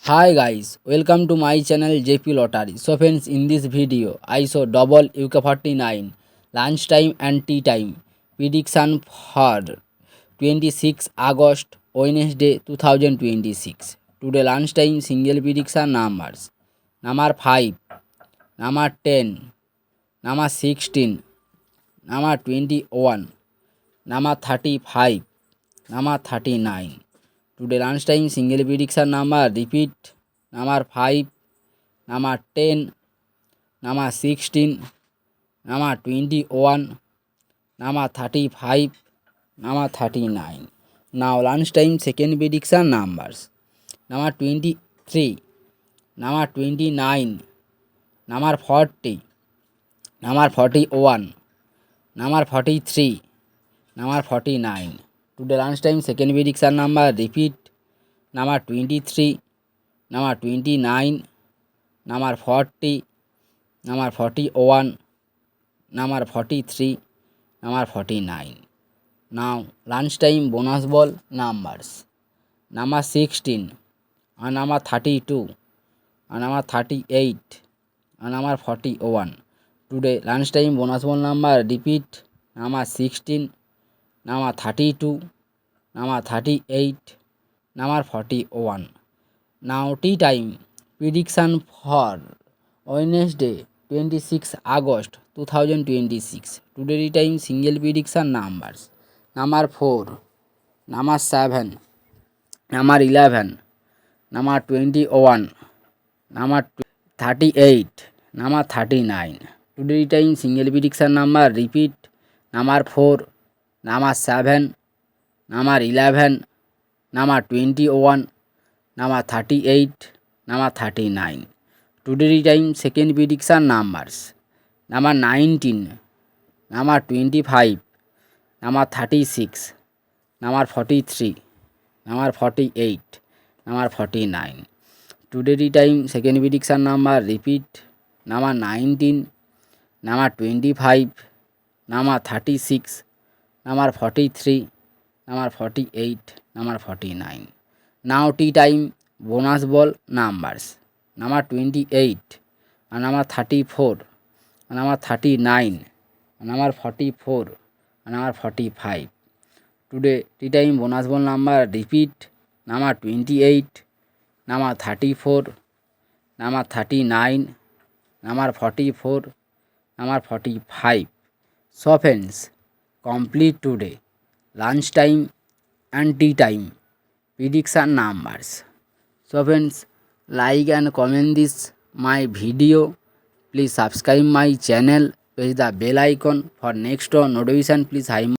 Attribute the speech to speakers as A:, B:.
A: Hi guys, welcome to my channel JP Lottery. So friends, in this video I show double UK49 lunchtime and tea time prediction for 26 August Wednesday 2026. Today lunchtime single prediction numbers. Number 5, number 10, number 16, number 21, number 35, number 39. Today lunchtime single prediction number repeat number 5, number 10, number 16, number 21, number 35, number 39. Now lunchtime second prediction numbers. Number 23, number 29, number 40, number 41, number 43, number 49. Today lunchtime second prediction number repeat number 23, number 29, number 40, number 41, number 43, number 49. Now lunchtime bonus ball numbers. Number 16 and number 32 and number 38 and number 41. Today lunchtime bonus ball number repeat number 16, number 32, number 38, number 41. Now tea time prediction for Wednesday 26 August 2026. Today tea time single prediction numbers. Number 4, number 7, number 11, number 21, number 38, number 39. Today tea time single prediction number repeat number 4, number 7, number 11, number 21, number 38, number 39. Today time second prediction numbers. Number 19, number 25, number 36, number 43, number 48, number 49. Today time second prediction number repeat number 19, number 25, number 36, number 43, number 48, number 49. Now tea time bonus ball numbers. Number 28 and number 34 and number 39 and number 44 and number 45. Today tea time bonus ball number repeat number 28, number 34, number 39, number 44, number 45. So friends, complete today lunchtime and tea time prediction numbers. So friends, like and comment this my video. Please subscribe my channel, press the bell icon for next notification. Please